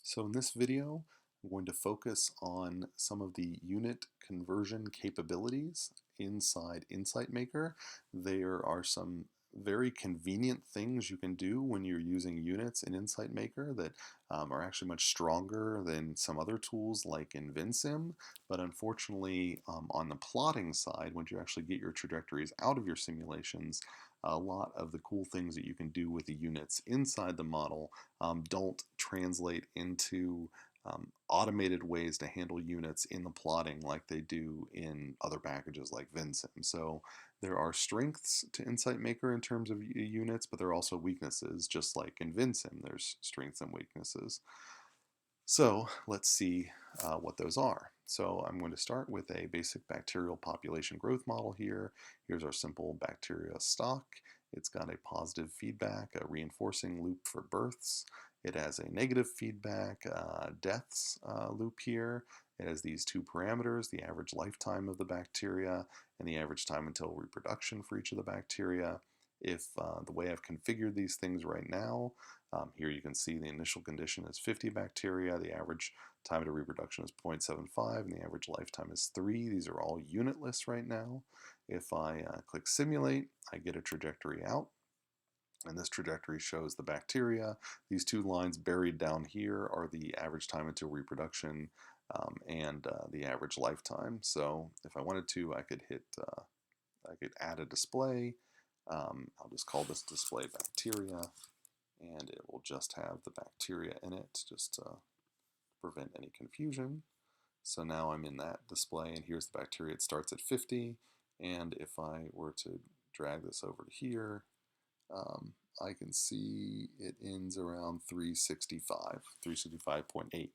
So in this video, I'm going to focus on some of the unit conversion capabilities inside Insight Maker. There are some very convenient things you can do when you're using units in Insight Maker that are actually much stronger than some other tools like in Vinsim. But unfortunately, on the plotting side, once you actually get your trajectories out of your simulations, a lot of the cool things that you can do with the units inside the model don't translate into automated ways to handle units in the plotting like they do in other packages like Vinsim. So there are strengths to Insight Maker in terms of units, but there are also weaknesses, just like in Vinsim, there's strengths and weaknesses. So let's see what those are. So I'm going to start with a basic bacterial population growth model here. Here's our simple bacteria stock. It's got a positive feedback, a reinforcing loop for births. It has a negative feedback, deaths loop here. It has these two parameters, the average lifetime of the bacteria and the average time until reproduction for each of the bacteria. If the way I've configured these things right now, here you can see the initial condition is 50 bacteria, the average time to reproduction is 0.75, and the average lifetime is 3. These are all unitless right now. If I click simulate, I get a trajectory out, and this trajectory shows the bacteria. These two lines buried down here are the average time until reproduction and the average lifetime. So if I wanted to, I could add a display. I'll just call this display bacteria, and it will just have the bacteria in it, just to prevent any confusion. So now I'm in that display, and here's the bacteria. It starts at 50, and if I were to drag this over to here, I can see it ends around 365, 365.8.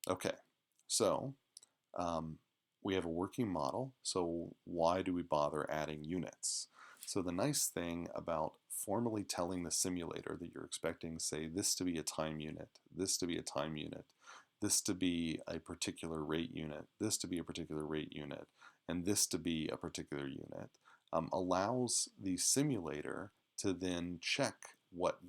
Okay, so we have a working model, so why do we bother adding units? So the nice thing about formally telling the simulator that you're expecting, say, this to be a time unit, this to be a time unit, this to be a particular rate unit, this to be a particular rate unit, and this to be a particular unit, allows the simulator to then check what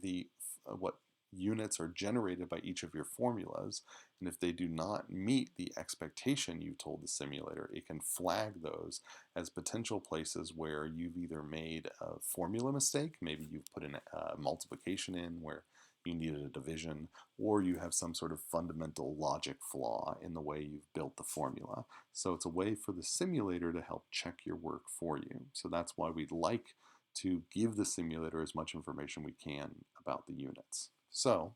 units are generated by each of your formulas, and if they do not meet the expectation you've told the simulator, it can flag those as potential places where you've either made a formula mistake, maybe you've put in a multiplication in where you needed a division, or you have some sort of fundamental logic flaw in the way you've built the formula. So it's a way for the simulator to help check your work for you. So that's why we'd like to give the simulator as much information we can about the units. So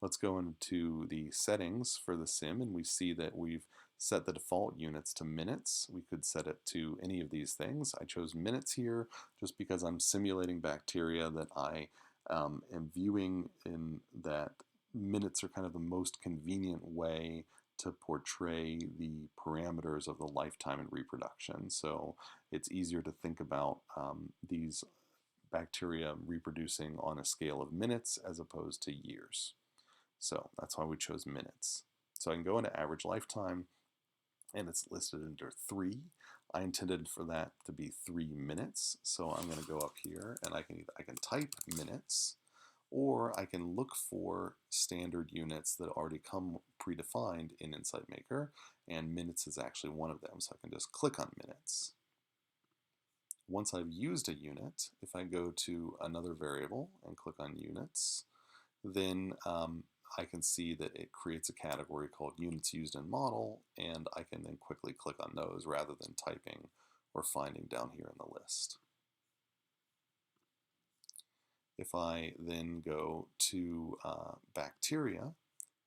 let's go into the settings for the sim, and we see that we've set the default units to minutes. We could set it to any of these things. I chose minutes here just because I'm simulating bacteria that I am viewing in that minutes are kind of the most convenient way to portray the parameters of the lifetime and reproduction. So it's easier to think about these bacteria reproducing on a scale of minutes as opposed to years. So that's why we chose minutes. So I can go into average lifetime, and it's listed under 3. I intended for that to be 3 minutes, so I'm going to go up here and I can type minutes, or I can look for standard units that already come predefined in Insight Maker, and minutes is actually one of them, so I can just click on minutes. Once I've used a unit, if I go to another variable and click on units, then I can see that it creates a category called units used in model, and I can then quickly click on those rather than typing or finding down here in the list. If I then go to bacteria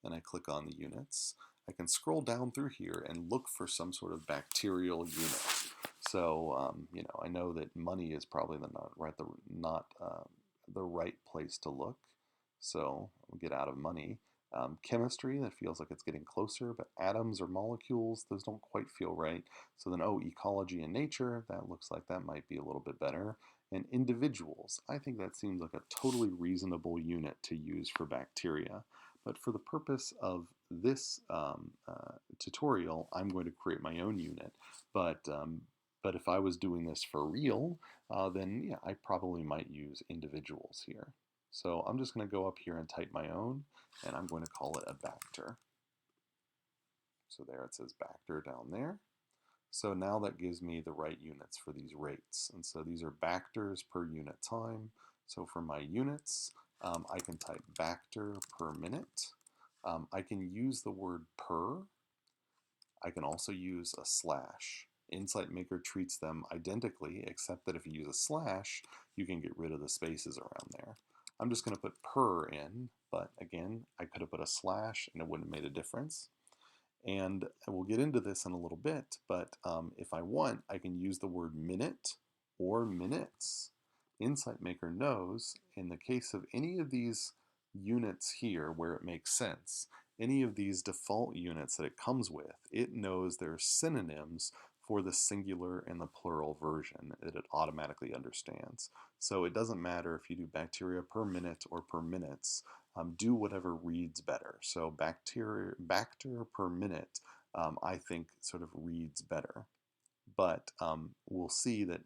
and I click on the units, I can scroll down through here and look for some sort of bacterial unit. So, I know that money is probably not the right place to look. So we'll get out of money. Chemistry, that feels like it's getting closer, but atoms or molecules, those don't quite feel right. So then, ecology and nature, that looks like that might be a little bit better. And individuals, I think that seems like a totally reasonable unit to use for bacteria. But for the purpose of this tutorial, I'm going to create my own unit. But if I was doing this for real, then yeah, I probably might use individuals here. So I'm just going to go up here and type my own, and I'm going to call it a Bacter. So there it says Bacter down there. So now that gives me the right units for these rates. And so these are Bacters per unit time. So for my units, I can type Bacter per minute. I can use the word per. I can also use a slash. Insight Maker treats them identically, except that if you use a slash, you can get rid of the spaces around there. I'm just going to put per in, but again, I could have put a slash and it wouldn't have made a difference. And we'll get into this in a little bit, but if I want, I can use the word minute or minutes. Insight Maker knows in the case of any of these units here where it makes sense, any of these default units that it comes with, it knows there's synonyms for the singular and the plural version that it automatically understands. So it doesn't matter if you do bacteria per minute or per minutes, do whatever reads better. So Bacter per minute, I think sort of reads better. But we'll see that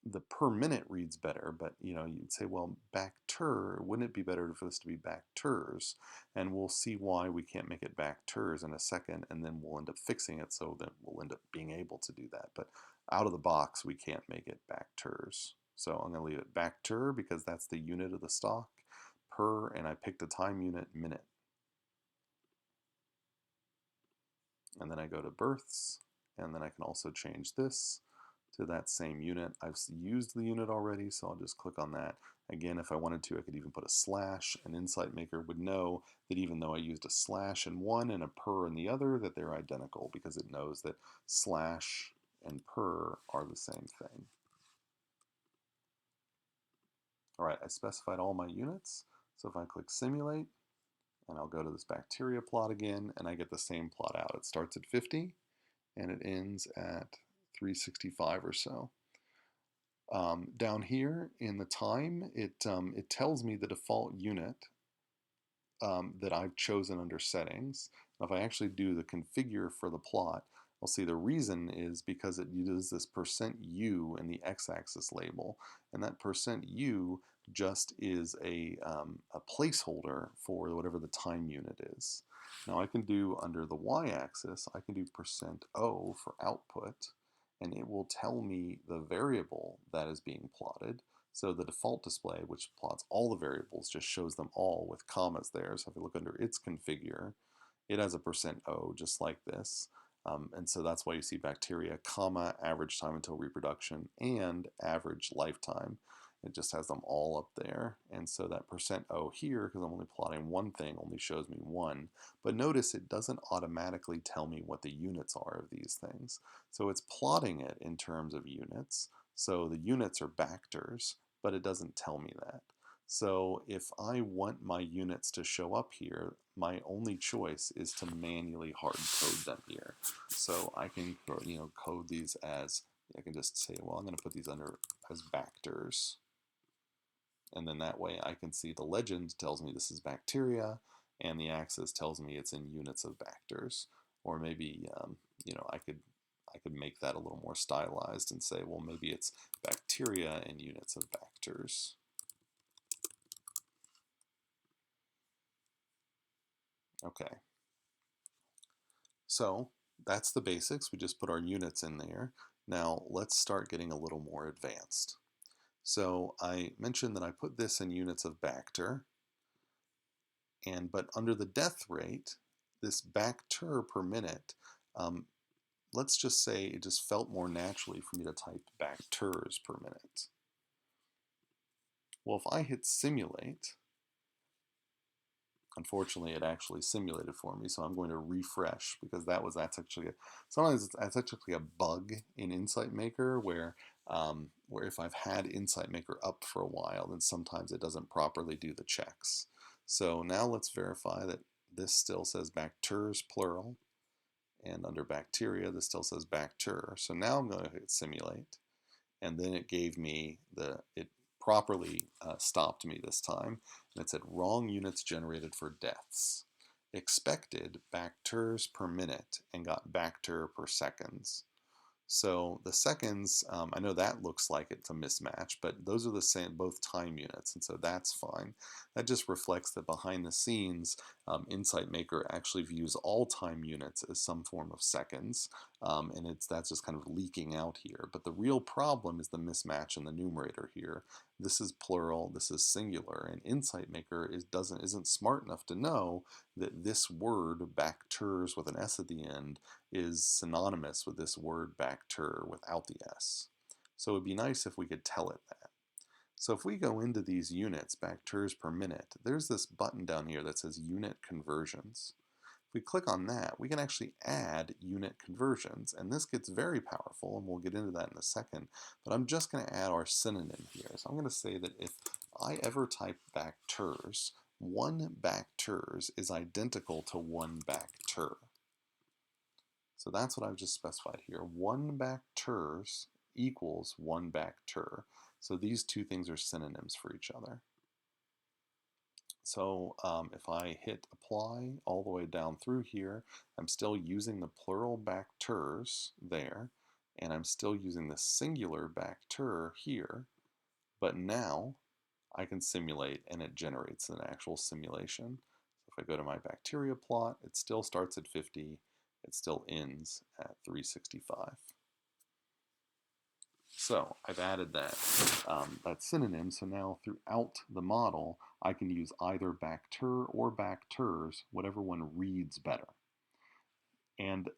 the per minute reads better, but you'd say, well, Bacter, wouldn't it be better for this to be Bacters? And we'll see why we can't make it Bacters in a second, and then we'll end up fixing it so that we'll end up being able to do that. But out of the box, we can't make it Bacters. So I'm going to leave it Bacter because that's the unit of the stock, per, and I picked a time unit, minute. And then I go to births, and then I can also change this to that same unit. I've used the unit already, so I'll just click on that. Again, if I wanted to, I could even put a slash. An Insight Maker would know that even though I used a slash in one and a per in the other, that they're identical because it knows that slash and per are the same thing. All right, I specified all my units. So if I click simulate, and I'll go to this bacteria plot again, and I get the same plot out. It starts at 50, and it ends at 365 or so. Down here in the time, it tells me the default unit that I've chosen under settings. Now, if I actually do the configure for the plot, I'll see the reason is because it uses this %u in the x-axis label, and that %u just is a placeholder for whatever the time unit is. Now I can do under the y-axis, I can do %o for output, and it will tell me the variable that is being plotted. So the default display, which plots all the variables, just shows them all with commas there. So if you look under its configure, it has a %o just like this. And so that's why you see bacteria, comma, average time until reproduction, and average lifetime. It just has them all up there. And so that %o here, because I'm only plotting one thing, only shows me one. But notice it doesn't automatically tell me what the units are of these things. So it's plotting it in terms of units. So the units are Bacters, but it doesn't tell me that. So if I want my units to show up here, my only choice is to manually hard code them here. So I can code these as, I can just say, well, I'm going to put these under as Bacters. And then that way I can see the legend tells me this is bacteria, and the axis tells me it's in units of Bacters. Or maybe, I could make that a little more stylized and say, well, maybe it's bacteria in units of Bacters. Okay. So that's the basics. We just put our units in there. Now let's start getting a little more advanced. So I mentioned that I put this in units of Bacter, but under the death rate, this Bacter per minute, let's just say it just felt more naturally for me to type Bacters per minute. Well, if I hit simulate, unfortunately, it actually simulated for me, so I'm going to refresh because that's actually sometimes that's actually a bug in Insight Maker where if I've had Insight Maker up for a while, then sometimes it doesn't properly do the checks. So now let's verify that this still says Bacters plural, and under bacteria this still says Bacter. So now I'm going to hit simulate, and then it gave me it properly stopped me this time, and it said wrong units generated for deaths. Expected Bacters per minute and got Bacter per seconds. So the seconds, I know that looks like it's a mismatch, but those are the same, both time units, and so that's fine. That just reflects that behind the scenes, Insight Maker actually views all time units as some form of seconds, and that's just kind of leaking out here. But the real problem is the mismatch in the numerator here. This is plural, this is singular, and Insight Maker isn't smart enough to know that this word, Bacters with an S at the end, is synonymous with this word Bacter without the S. So it would be nice if we could tell it that. So if we go into these units, Bacters per minute, there's this button down here that says Unit Conversions. If we click on that, we can actually add unit conversions, and this gets very powerful, and we'll get into that in a second, but I'm just going to add our synonym here. So I'm going to say that if I ever type Bacters, one Bacters is identical to one Bacter. So that's what I've just specified here. One Bacters equals one Bacter. So these two things are synonyms for each other. So if I hit apply all the way down through here, I'm still using the plural Bacters there, and I'm still using the singular Bacter here, but now I can simulate and it generates an actual simulation. So if I go to my bacteria plot, it still starts at 50, it still ends at 365. So I've added that synonym, so now throughout the model, I can use either Bacter or Bacters, whatever one reads better. And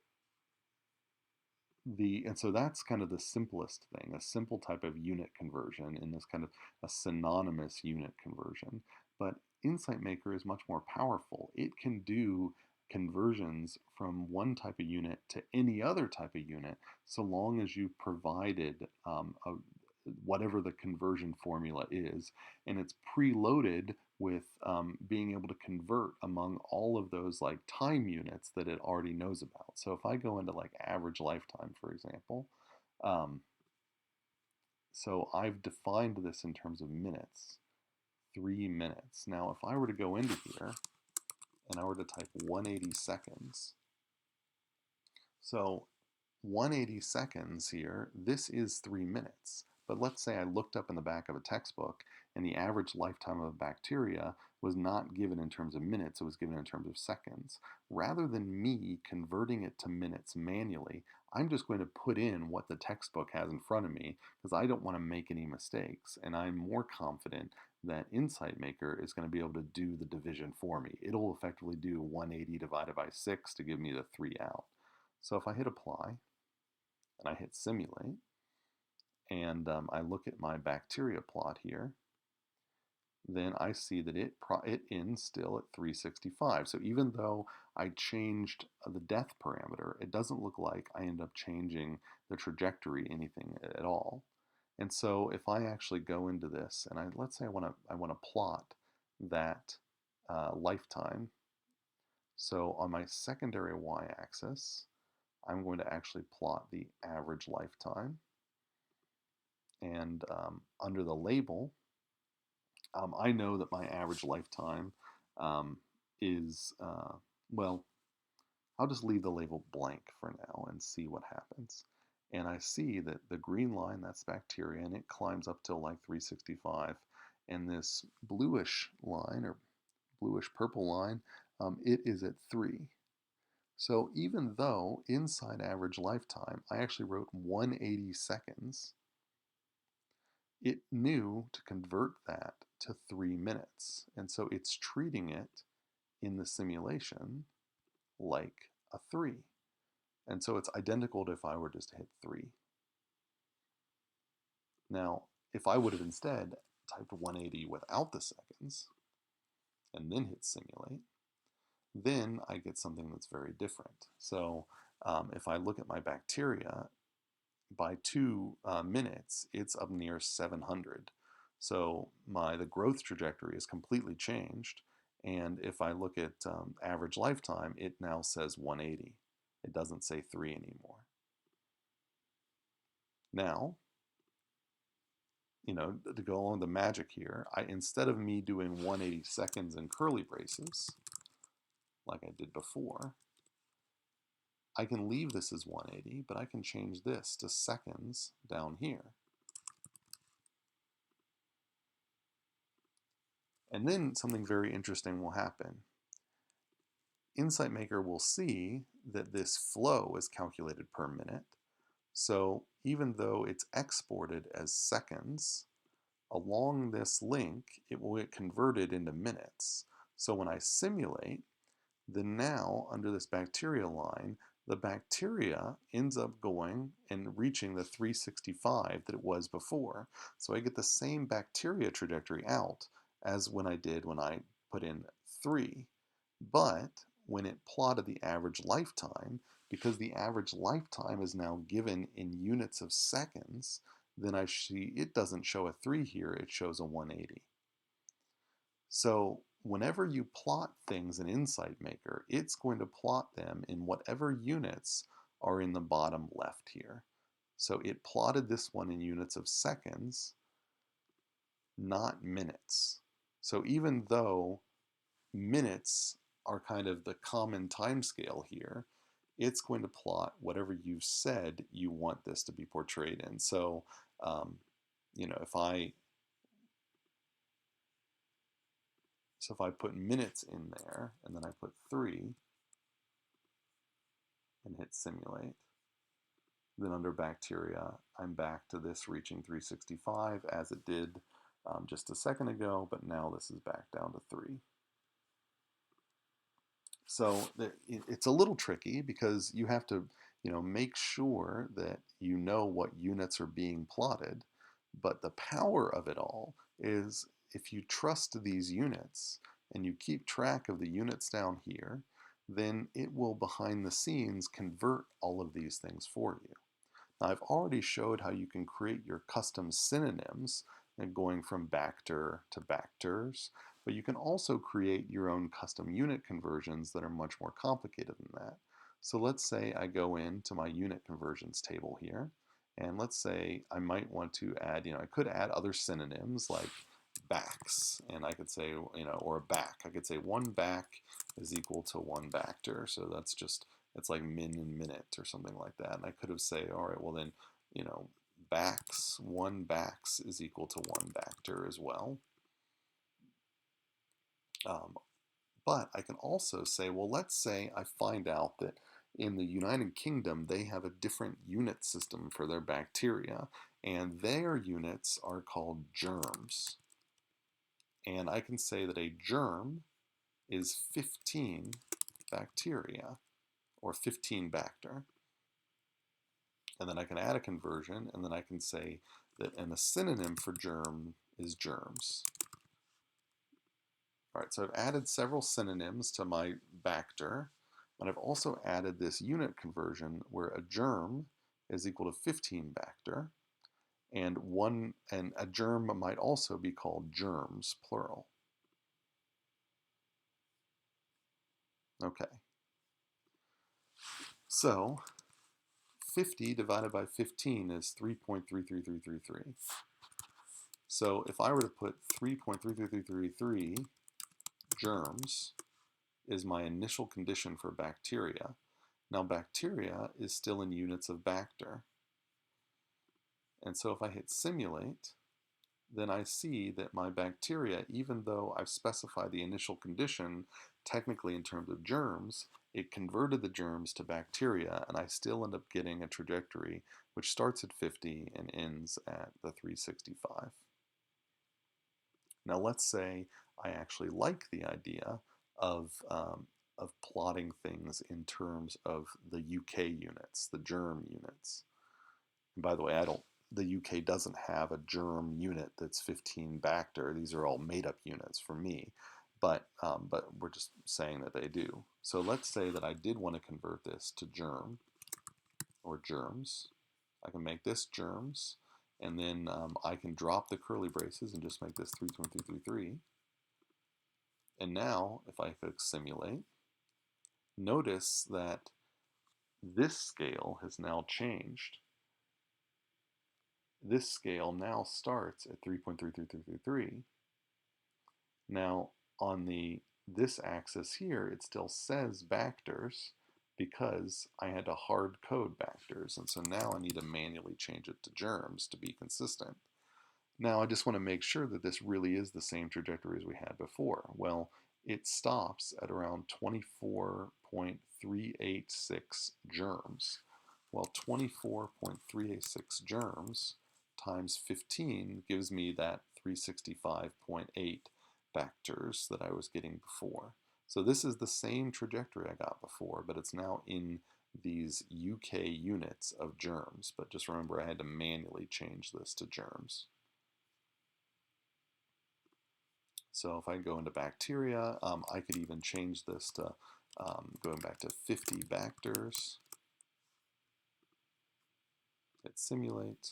so that's kind of the simplest thing, a simple type of unit conversion in this kind of a synonymous unit conversion. But Insight Maker is much more powerful. It can do conversions from one type of unit to any other type of unit, so long as you provided whatever the conversion formula is, and it's preloaded with being able to convert among all of those like time units that it already knows about. So if I go into like average lifetime, for example, so I've defined this in terms of minutes, 3 minutes. Now if I were to go into here and I were to type 180 seconds, so 180 seconds here, this is 3 minutes. But let's say I looked up in the back of a textbook and the average lifetime of a bacteria was not given in terms of minutes, it was given in terms of seconds. Rather than me converting it to minutes manually, I'm just going to put in what the textbook has in front of me because I don't want to make any mistakes, and I'm more confident that Insight Maker is going to be able to do the division for me. It'll effectively do 180 divided by 6 to give me the 3 out. So if I hit apply, and I hit simulate, and I look at my bacteria plot here, then I see that it ends still at 365. So even though I changed the death parameter, it doesn't look like I end up changing the trajectory anything at all. And so if I actually go into this, and let's say I want to plot that lifetime. So on my secondary y-axis, I'm going to actually plot the average lifetime. And under the label, I know that my average lifetime is, well, I'll just leave the label blank for now and see what happens. And I see that the green line, that's bacteria, and it climbs up till like 365. And this bluish line, or bluish purple line, it is at 3. So even though inside average lifetime, I actually wrote 180 seconds, it knew to convert that to 3 minutes. And so it's treating it in the simulation like a 3. And so it's identical to if I were just to hit 3. Now, if I would have instead typed 180 without the seconds and then hit simulate, then I get something that's very different. So if I look at my bacteria, by 2 minutes, it's up near 700. So the growth trajectory is completely changed. And if I look at average lifetime, it now says 180. It doesn't say 3 anymore. Now, to go along the magic here, instead of me doing 180 seconds in curly braces, like I did before, I can leave this as 180, but I can change this to seconds down here. And then something very interesting will happen. Insight Maker will see that this flow is calculated per minute. So even though it's exported as seconds, along this link, it will get converted into minutes. So when I simulate, then now under this bacteria line, the bacteria ends up going and reaching the 365 that it was before. So I get the same bacteria trajectory out as when I did when I put in 3. But when it plotted the average lifetime, because the average lifetime is now given in units of seconds, then I see it doesn't show a 3 here, it shows a 180. So whenever you plot things in Insight Maker, it's going to plot them in whatever units are in the bottom left here. So it plotted this one in units of seconds, not minutes. So even though minutes are kind of the common time scale here, it's going to plot whatever you've said you want this to be portrayed in. So, you know, if I put minutes in there and then I put 3 and hit simulate, then under bacteria, I'm back to this reaching 365 as it did just a second ago, but now this is back down to 3. So it's a little tricky because you have to, you know, make sure that you know what units are being plotted. But the power of it all is if you trust these units and you keep track of the units down here, then it will behind the scenes convert all of these things for you. Now, I've already showed how you can create your custom synonyms and going from Bacter to Bacters, but you can also create your own custom unit conversions that are much more complicated than that. So let's say I go into my unit conversions table here, and let's say I might want to add, you know, I could add other synonyms like backs, and I could say, you know, or a back. I could say 1 back is equal to 1 Bacter, so that's just, it's like min and minute or something like that. And I could have said, all right, well then, you know, backs, 1 backs is equal to 1 Bacter as well. But I can also say, well, let's say I find out that in the United Kingdom, they have a different unit system for their bacteria, and their units are called germs. And I can say that a germ is 15 bacteria, or 15 Bacter. And then I can add a conversion, and then I can say that, and a synonym for germ is germs. All right, so I've added several synonyms to my Bacter, and I've also added this unit conversion where a germ is equal to 15 Bacter, and a germ might also be called germs, plural. Okay. So 50 divided by 15 is 3.33333. So if I were to put 3.33333 germs is my initial condition for bacteria. Now bacteria is still in units of Bacter. And so if I hit simulate, then I see that my bacteria, even though I've specified the initial condition technically in terms of germs, it converted the germs to bacteria, and I still end up getting a trajectory which starts at 50 and ends at the 365. Now let's say I actually like the idea of plotting things in terms of the UK units, the germ units. And by the way, the UK doesn't have a germ unit that's 15 Bacter. These are all made-up units for me, but we're just saying that they do. So let's say that I did want to convert this to germ or germs. I can make this germs, and then I can drop the curly braces and just make this 3.333. And now, if I click simulate, notice that this scale has now changed. This scale now starts at 3.33333. Now, on this axis here, it still says Bacters, because I had to hard code Bacters, and so now I need to manually change it to Germs to be consistent. Now I just want to make sure that this really is the same trajectory as we had before. Well, it stops at around 24.386 germs. Well, 24.386 germs times 15 gives me that 365.8 Bacters that I was getting before. So this is the same trajectory I got before, but it's now in these UK units of germs. But just remember, I had to manually change this to germs. So if I go into bacteria, I could even change this to going back to 50 Bacters. Hit simulate.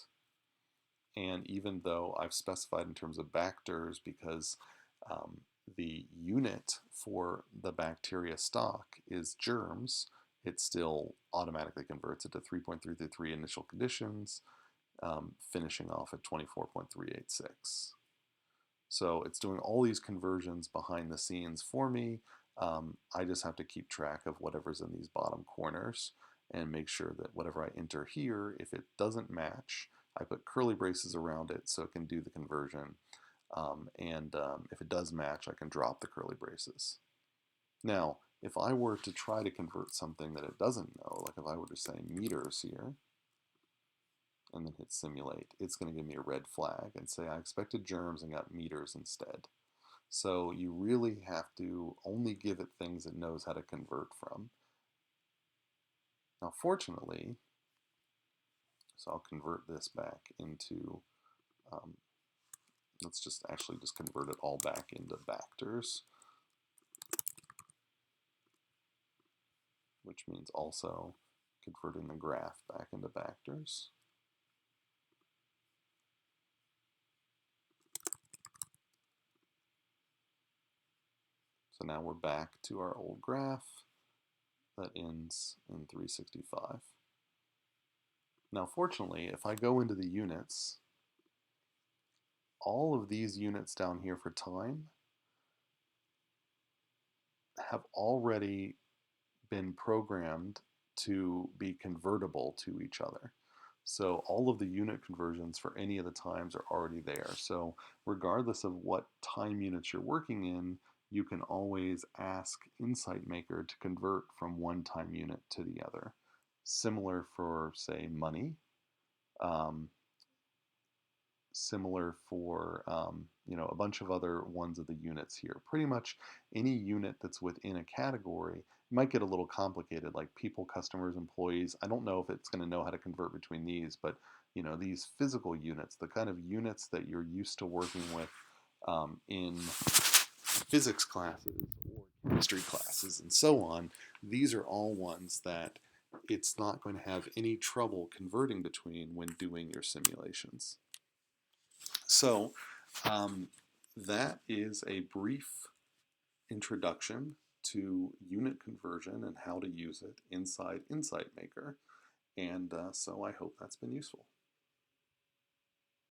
And even though I've specified in terms of Bacters, because the unit for the bacteria stock is germs, it still automatically converts it to 3.333 initial conditions, finishing off at 24.386. So it's doing all these conversions behind the scenes for me. I just have to keep track of whatever's in these bottom corners and make sure that whatever I enter here, if it doesn't match, I put curly braces around it so it can do the conversion. If it does match, I can drop the curly braces. Now, if I were to try to convert something that it doesn't know, like if I were to say meters here, and then hit simulate, it's going to give me a red flag and say I expected germs and got meters instead. So you really have to only give it things it knows how to convert from. Now fortunately, so I'll convert this back into, let's just actually just convert it all back into Bacters, which means also converting the graph back into Bacters. So now we're back to our old graph that ends in 365. Now fortunately, if I go into the units, all of these units down here for time have already been programmed to be convertible to each other. So all of the unit conversions for any of the times are already there. So regardless of what time units you're working in, you can always ask Insight Maker to convert from one time unit to the other. Similar for, say, money. Similar for a bunch of other ones of the units here. Pretty much any unit that's within a category. It might get a little complicated, like people, customers, employees. I don't know if it's going to know how to convert between these, but these physical units, the kind of units that you're used to working with in physics classes or chemistry classes and so on, these are all ones that it's not going to have any trouble converting between when doing your simulations. So that is a brief introduction to unit conversion and how to use it inside Insight Maker. And so I hope that's been useful.